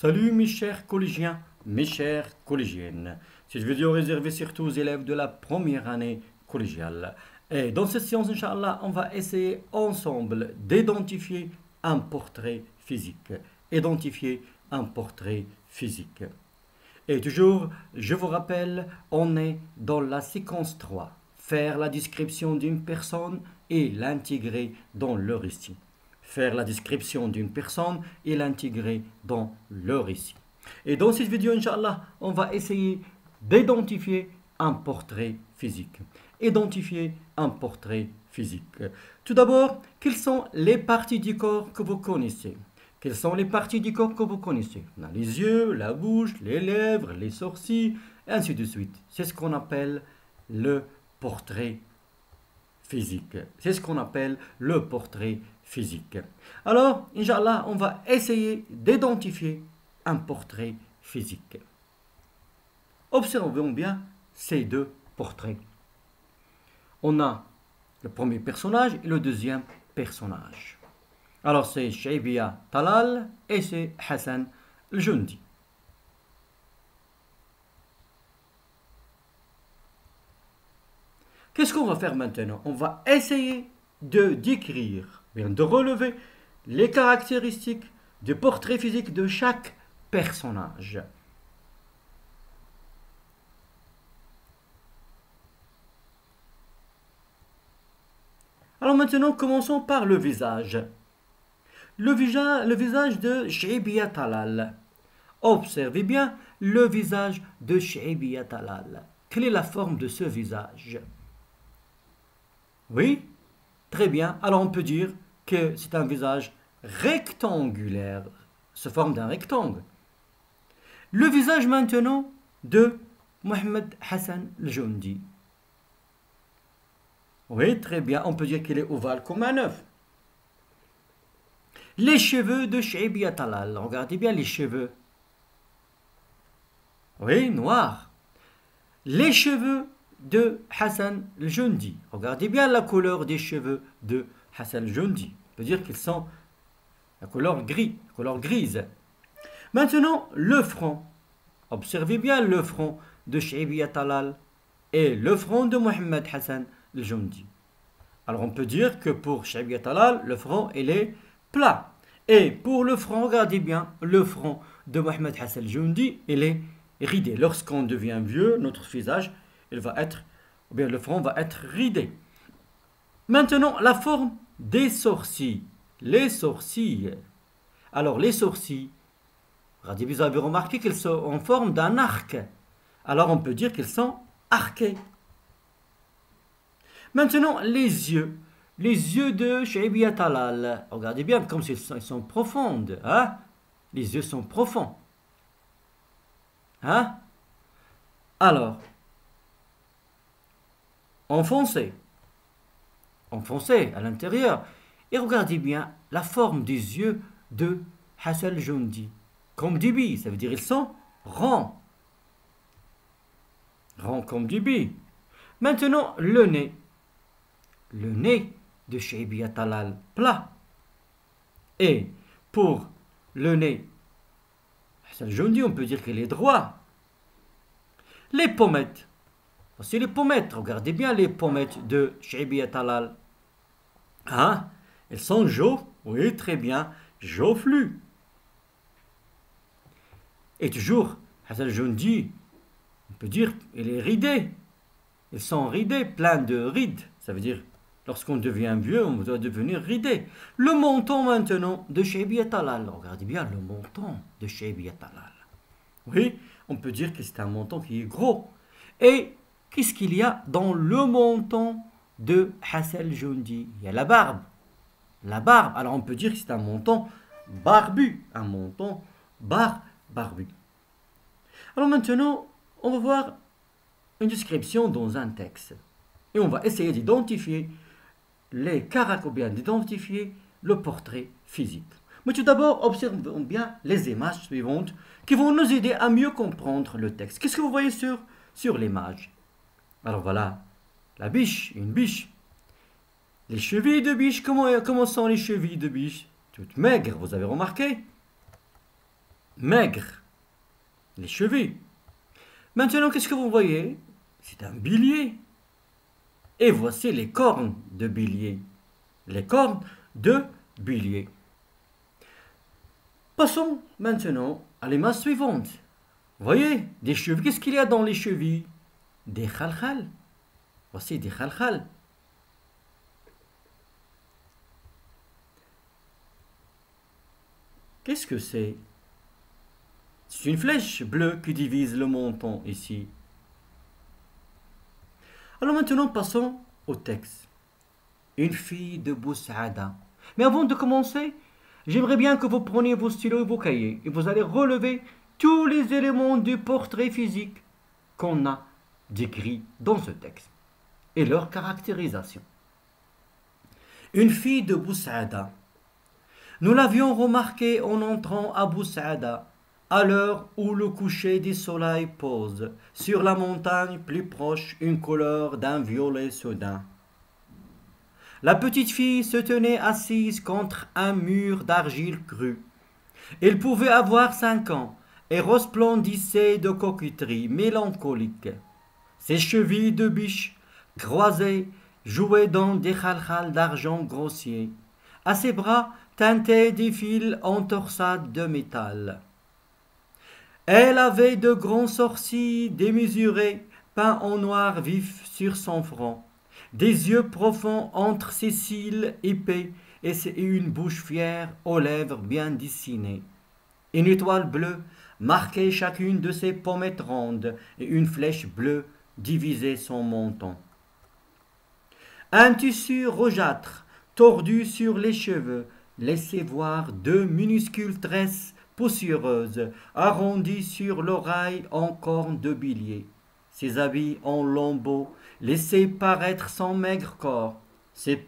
Salut mes chers collégiens, mes chères collégiennes. Cette vidéo est réservée surtout aux élèves de la première année collégiale. Et dans cette séance, Inch'Allah, on va essayer ensemble d'identifier un portrait physique. Identifier un portrait physique. Et toujours, je vous rappelle, on est dans la séquence 3. Faire la description d'une personne et l'intégrer dans le récit. Faire la description d'une personne et l'intégrer dans le récit. Et dans cette vidéo, Inch'Allah, on va essayer d'identifier un portrait physique. Identifier un portrait physique. Tout d'abord, quelles sont les parties du corps que vous connaissez? Quelles sont les parties du corps que vous connaissez? On a les yeux, la bouche, les lèvres, les sourcils, et ainsi de suite. C'est ce qu'on appelle le portrait physique. C'est ce qu'on appelle le portrait physique. Alors, Inch'Allah, on va essayer d'identifier un portrait physique. Observons bien ces deux portraits. On a le premier personnage et le deuxième personnage. Alors, c'est Shaybia Talal et c'est Hassan Al-Jundi. Qu'est-ce qu'on va faire maintenant? On va essayer de décrire, de relever les caractéristiques du portrait physique de chaque personnage. Alors maintenant, commençons par le visage. Le visage de Shaybia Talal. Observez bien le visage de Shaybia Talal. Quelle est la forme de ce visage? Oui, très bien. Alors on peut dire que c'est un visage rectangulaire, se forme d'un rectangle. Le visage maintenant de Mohamed Hassan Al-Jundi. Oui, très bien. On peut dire qu'il est ovale comme un œuf. Les cheveux de Shaybia Talal. Regardez bien les cheveux. Oui, noirs. Les cheveux de Hassan Al-Jundi. Regardez bien la couleur des cheveux de Hassan Al-Jundi. On peut dire qu'ils sont la couleur grise. Maintenant, le front. Observez bien le front de Shaybia Talal et le front de Mohamed Hassan Al-Jundi. Alors on peut dire que pour Shaybia Talal, le front il est plat. Et pour le front, regardez bien, le front de Mohamed Hassan Al-Jundi, il est ridé. Lorsqu'on devient vieux, notre visage, le front va être ridé. Maintenant, la forme des sourcils. Les sourcils. Alors, les sourcils, regardez, vous avez remarqué qu'ils sont en forme d'un arc. Alors, on peut dire qu'ils sont arqués. Maintenant, les yeux. Les yeux de Shaybia Talal. Regardez bien comme ils sont profonds. Hein? Les yeux sont profonds. Hein? Alors, enfoncé à l'intérieur. Et regardez bien la forme des yeux de Hassan Al-Jundi. Comme du bi, ça veut dire ils sont ronds. Ronds comme du bi. Maintenant, le nez. Le nez de Shaybia Talal plat. Et pour le nez, Hassan Al-Jundi, on peut dire qu'il est droit. Les pommettes. Voici les pommettes. Regardez bien les pommettes de Shaybia Talal. Hein? Elles sont jaunes. Oui, très bien. Jauflues. Et toujours, Hassan Al-Jundi, on peut dire, il est ridé. Ils sont ridés, pleins de rides. Ça veut dire, lorsqu'on devient vieux, on doit devenir ridé. Le menton maintenant de Shaybia Talal. Regardez bien le menton de Shaybia Talal. Oui, on peut dire que c'est un menton qui est gros. Et qu'est-ce qu'il y a dans le menton de Hassan Al-Jundi? Il y a la barbe. La barbe. Alors on peut dire que c'est un menton barbu. Un menton barbu. Alors maintenant, on va voir une description dans un texte. Et on va essayer d'identifier les caractères, bien d'identifier le portrait physique. Mais tout d'abord, observons bien les images suivantes qui vont nous aider à mieux comprendre le texte. Qu'est-ce que vous voyez sur l'image? Alors voilà, la biche, une biche. Les chevilles de biche, comment sont les chevilles de biche? Toutes maigres, vous avez remarqué? maigre, les chevilles. Maintenant, qu'est-ce que vous voyez? C'est un bélier. Et voici les cornes de bélier. Les cornes de bélier. Passons maintenant à l'image suivante. Vous voyez, des chevilles. Qu'est-ce qu'il y a dans les chevilles? Des khalkhal. Voici des khalkhal. Qu'est-ce que c'est? C'est une flèche bleue qui divise le montant ici. Alors maintenant, passons au texte. Une fille de Boussaada. Mais avant de commencer, j'aimerais bien que vous preniez vos stylos et vos cahiers et vous allez relever tous les éléments du portrait physique qu'on a décrit dans ce texte et leur caractérisation. Une fille de Boussaada. Nous l'avions remarqué en entrant à Boussaada, à l'heure où le coucher du soleil pose sur la montagne plus proche une couleur d'un violet soudain. La petite fille se tenait assise contre un mur d'argile crue. Elle pouvait avoir 5 ans et resplendissait de coquetterie mélancolique. Ses chevilles de biche croisées jouaient dans des khalkhal d'argent grossier. À ses bras teintaient des fils en torsade de métal. Elle avait de grands sourcils démesurés, peints en noir vif sur son front, des yeux profonds entre ses cils épais et une bouche fière aux lèvres bien dessinées. Une étoile bleue marquait chacune de ses pommettes rondes et une flèche bleue divisait son menton. Un tissu rougeâtre, tordu sur les cheveux, laissait voir 2 minuscules tresses poussiéreuses, arrondies sur l'oreille en cornes de bélier. Ses habits en lambeaux laissaient paraître son maigre corps. Ses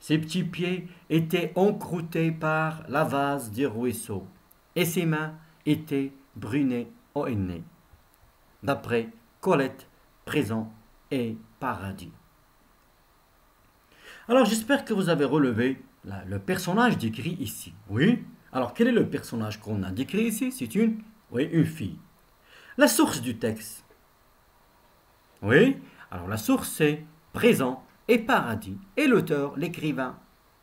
petits pieds étaient encroûtés par la vase du ruisseau, et ses mains étaient brunées au nez. D'après Colette, Présent et Paradis. Alors j'espère que vous avez relevé le personnage décrit ici. Oui? Alors quel est le personnage qu'on a décrit ici? C'est une fille. La source du texte. Oui? Alors la source c'est Présent et Paradis. Et l'auteur, l'écrivain.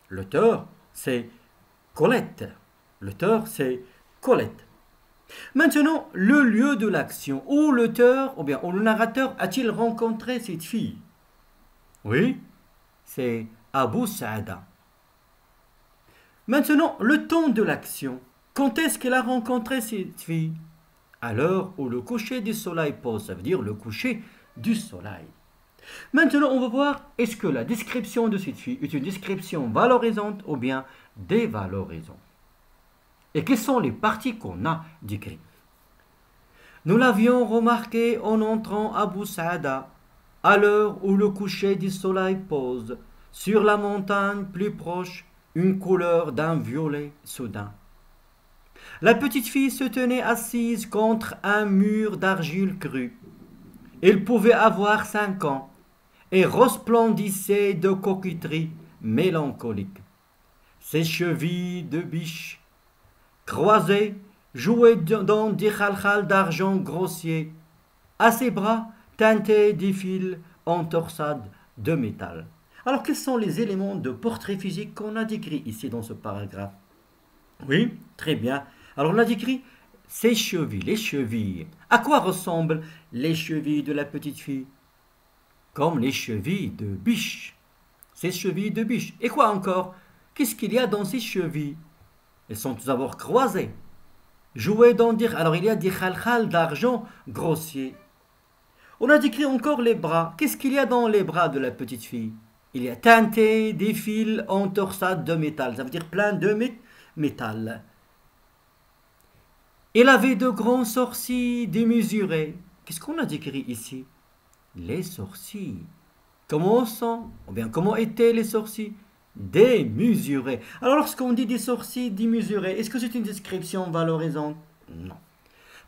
L'auteur c'est Colette. L'auteur c'est Colette. Maintenant, le lieu de l'action, où l'auteur, ou bien où le narrateur a-t-il rencontré cette fille? Oui, c'est à Boussaada. Maintenant, le temps de l'action. Quand est-ce qu'elle a rencontré cette fille? À l'heure où le coucher du soleil pose, ça veut dire le coucher du soleil. Maintenant, on va voir, est-ce que la description de cette fille est une description valorisante ou bien dévalorisante? Et quelles sont les parties qu'on a décrites? Nous l'avions remarqué en entrant à Boussaada, à l'heure où le coucher du soleil pose sur la montagne plus proche une couleur d'un violet soudain. La petite fille se tenait assise contre un mur d'argile crue. Elle pouvait avoir 5 ans et resplendissait de coquetterie mélancolique. Ses chevilles de biche croisées jouaient dans des khalkhal d'argent grossier. À ses bras teintaient des fils en torsade de métal. Alors, quels sont les éléments de portrait physique qu'on a décrits ici dans ce paragraphe? Oui, très bien. Alors, on a décrit ses chevilles, les chevilles. À quoi ressemblent les chevilles de la petite fille? Comme les chevilles de biche. Ses chevilles de biche. Et quoi encore? Qu'est-ce qu'il y a dans ces chevilles? Elles sont tout d'abord croisées. Jouées dans des... Alors, il y a des khalkhal d'argent grossier. On a décrit encore les bras. Qu'est-ce qu'il y a dans les bras de la petite fille? Il y a teinté des fils en torsade de métal. Ça veut dire plein de métal. Elle avait de grands sourcils démesurés. Qu'est-ce qu'on a décrit ici? Les sourcils. Comment sont, ou bien comment étaient les sourcils? Démesurés. Alors lorsqu'on dit des sourcils démesurés, est-ce que c'est une description valorisante? Non.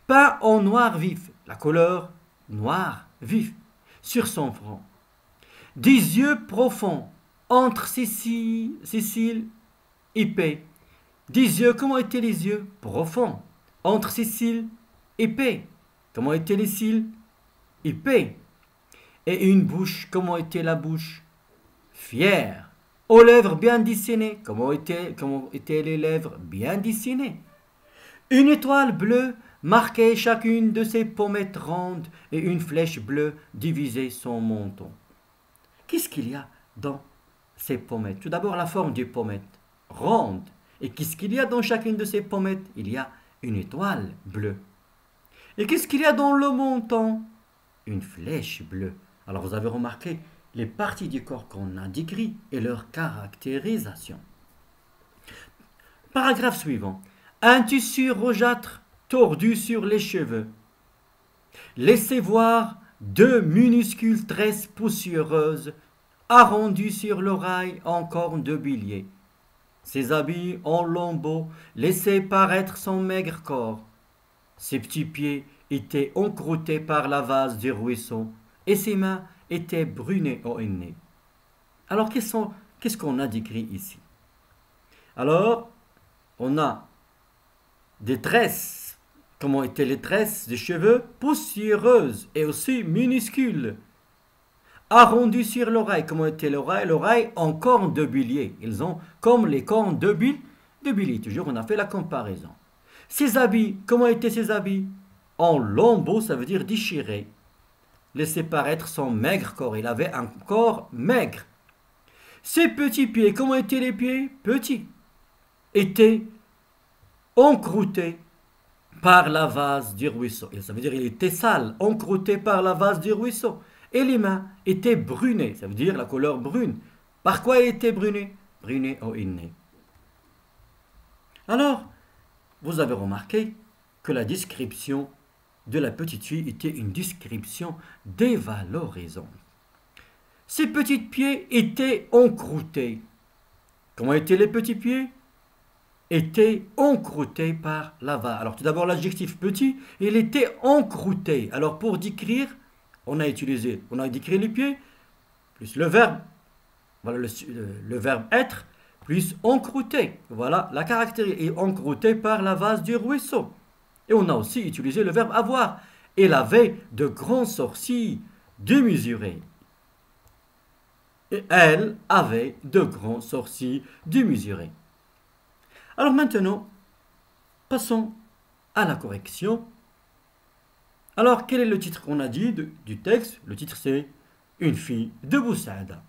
Peint en noir vif. La couleur noir vif sur son front. Des yeux profonds entre ses cils épais. Des yeux, comment étaient les yeux? Profonds. entre ses cils épais. Comment étaient les cils? Épais. Et une bouche, comment était la bouche? Fière. Aux lèvres bien dessinées. Comment étaient les lèvres? Bien dessinées. Une étoile bleue marquait chacune de ses pommettes rondes et une flèche bleue divisait son menton. Qu'est-ce qu'il y a dans ces pommettes? Tout d'abord, la forme des pommettes, ronde. Et qu'est-ce qu'il y a dans chacune de ces pommettes? Il y a une étoile bleue. Et qu'est-ce qu'il y a dans le menton? Une flèche bleue. Alors vous avez remarqué les parties du corps qu'on a décrites et leur caractérisation. Paragraphe suivant. Un tissu rougeâtre tordu sur les cheveux. Laissez voir deux minuscules tresses poussiéreuses arrondies sur l'oreille en corne de bélier. Ses habits en lambeaux laissaient paraître son maigre corps. Ses petits pieds étaient encroûtés par la vase du ruisseau et ses mains étaient brunées au nez. Alors qu'est-ce qu'on a décrit ici? Alors, on a des tresses. Comment étaient les tresses des cheveux? Poussiéreuses et aussi minuscules. Arrondies sur l'oreille. Comment était l'oreille? L'oreille en cornes de bélier. Ils ont comme les cornes de bélier. Toujours, on a fait la comparaison. Ses habits. Comment étaient ses habits? En lambeaux, ça veut dire déchirés. Laissez paraître son maigre corps. Il avait un corps maigre. Ses petits pieds. Comment étaient les pieds? Petits. Étaient encroûté par la vase du ruisseau. Et ça veut dire qu'il était sale, encroûté par la vase du ruisseau. Et les mains étaient brunées, ça veut dire la couleur brune. Par quoi il était bruné? Bruné au nez. Alors, vous avez remarqué que la description de la petite fille était une description dévalorisante. Ses petits pieds étaient encroûtés. Comment étaient les petits pieds? Était encroûté par la vase. Alors tout d'abord l'adjectif petit, il était encroûté. Alors pour décrire, on a décrit les pieds, plus le verbe, voilà le verbe être, plus encroûté. Voilà la caractéristique, et encroûté par la vase du ruisseau. Et on a aussi utilisé le verbe avoir. Elle avait de grands sourcils démesurés. Et elle avait de grands sourcils démesurés. Alors maintenant, passons à la correction. Alors, quel est le titre qu'on a dit du texte? Le titre, c'est Une fille de Boussaada.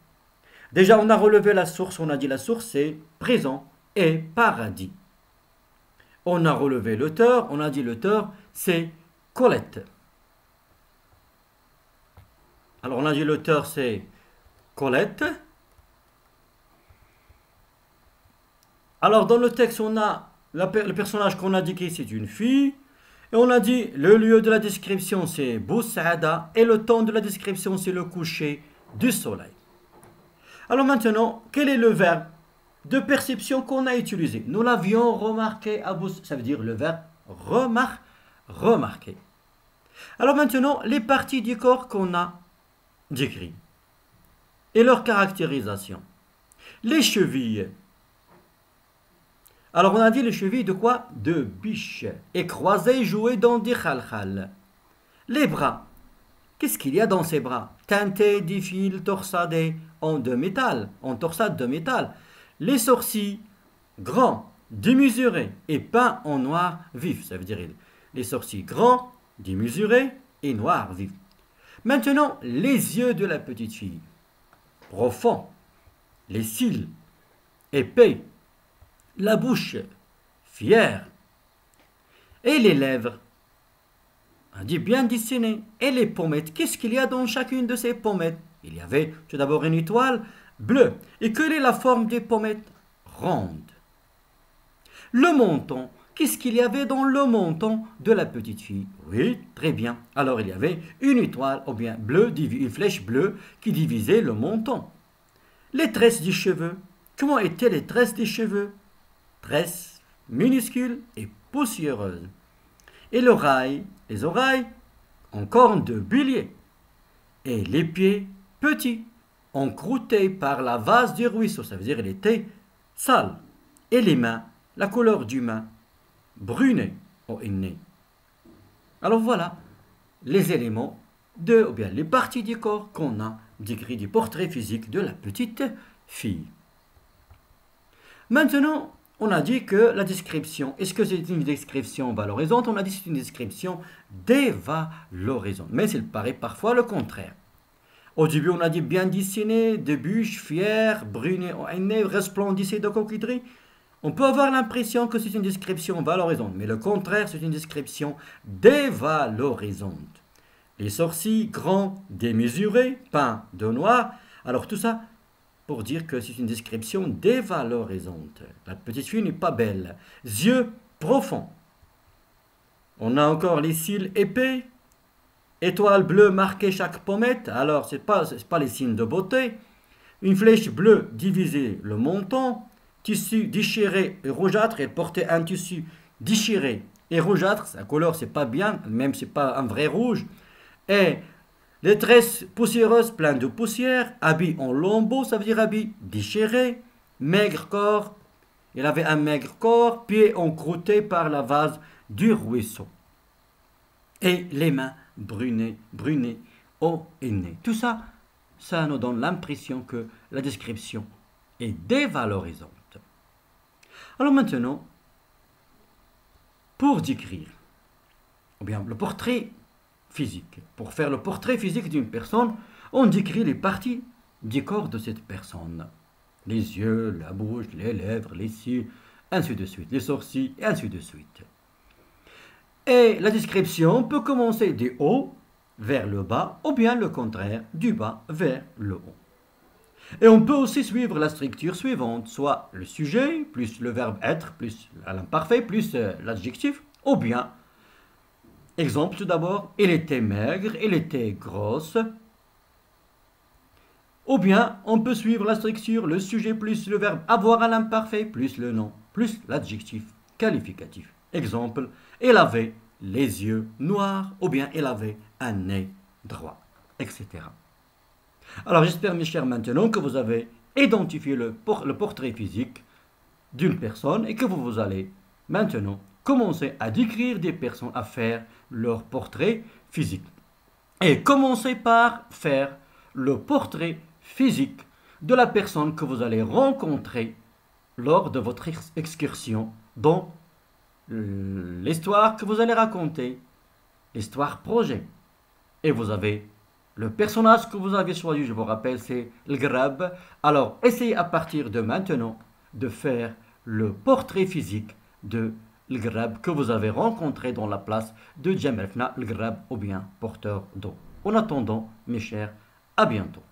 Déjà, on a relevé la source. On a dit la source, c'est présent et paradis. On a relevé l'auteur. On a dit l'auteur, c'est Colette. Alors, on a dit l'auteur, c'est Colette. Alors, dans le texte, on a le personnage qu'on a décrit, c'est une fille. Et on a dit, le lieu de la description, c'est Boussaada. Et le temps de la description, c'est le coucher du soleil. Alors maintenant, quel est le verbe de perception qu'on a utilisé? Nous l'avions remarqué à Boussaada. Ça veut dire le verbe remarquer. Alors maintenant, les parties du corps qu'on a décrites. Et leur caractérisation. Les chevilles. Alors on a dit les chevilles de quoi? De biche. Et croisées jouées dans des khalkhal. Les bras. Qu'est-ce qu'il y a dans ces bras? Teintés des fils torsadés en torsade de métal. Les sourcils grands, démesurés et peints en noir vif. Ça veut dire les sourcils grands, démesurés et noir vif. Maintenant, les yeux de la petite fille. Profonds. Les cils épais. La bouche, fière. Et les lèvres, on dit bien dessinées. Et les pommettes, qu'est-ce qu'il y a dans chacune de ces pommettes? Il y avait tout d'abord une étoile bleue. Et quelle est la forme des pommettes? Ronde. Le menton, qu'est-ce qu'il y avait dans le menton de la petite fille? Oui, très bien. Alors il y avait une étoile, ou bien bleue, une flèche bleue qui divisait le menton. Les tresses des cheveux, comment étaient les tresses des cheveux? Tresses minuscules et poussiéreuses. Et les oreilles en corne de bélier. Et les pieds petits, encroûtés par la vase du ruisseau. Ça veut dire qu'il était sale. Et les mains, la couleur du main, brunée ON. Alors voilà les éléments ou bien les parties du corps qu'on a décrit du portrait physique de la petite fille. Maintenant, on a dit que la description, est-ce que c'est une description valorisante? On a dit que c'est une description dévalorisante, mais il paraît parfois le contraire. Au début, on a dit bien dessiné, de bûche, fier, bruné, resplendissait de coquetterie. On peut avoir l'impression que c'est une description valorisante, mais le contraire, c'est une description dévalorisante. Les sourcils grands, démesurés, peints de noir. Alors tout ça pour dire que c'est une description dévalorisante. La petite fille n'est pas belle. Yeux profonds. On a encore les cils épais. Étoile bleue marquée chaque pommette. Alors, ce n'est pas les signes de beauté. Une flèche bleue divisée le menton. Tissu déchiré et rougeâtre. Elle portait un tissu déchiré et rougeâtre. Sa couleur, c'est pas bien. Même c'est pas un vrai rouge. Et les tresses poussiéreuses pleines de poussière. Habit en lambeaux, ça veut dire habit déchiré. Maigre corps. Il avait un maigre corps. Pieds encroûtés par la vase du ruisseau. Et les mains brunées au nez. Tout ça, ça nous donne l'impression que la description est dévalorisante. Alors maintenant, pour décrire, ou bien le portrait physique, pour faire le portrait physique d'une personne, on décrit les parties du corps de cette personne. Les yeux, la bouche, les lèvres, les cils, ainsi de suite, les sourcils, et ainsi de suite. Et la description peut commencer du haut vers le bas, ou bien le contraire, du bas vers le haut. Et on peut aussi suivre la structure suivante, soit le sujet, plus le verbe être, plus l'imparfait, plus l'adjectif, ou bien, exemple tout d'abord, il était maigre, il était grosse. Ou bien, on peut suivre la structure, le sujet plus le verbe avoir à l'imparfait, plus le nom, plus l'adjectif qualificatif. Exemple, il avait les yeux noirs, ou bien il avait un nez droit, etc. Alors j'espère mes chers maintenant que vous avez identifié le portrait physique d'une personne et que vous allez maintenant commencer à décrire des personnes, à faire leur portrait physique. Et commencez par faire le portrait physique de la personne que vous allez rencontrer lors de votre excursion dans l'histoire que vous allez raconter, l'histoire projet. Et vous avez le personnage que vous avez choisi, je vous rappelle, c'est le Grab. Alors, essayez à partir de maintenant de faire le portrait physique de le Grab que vous avez rencontré dans la place de Djemelfna, le Grab ou bien porteur d'eau. En attendant, mes chers, à bientôt.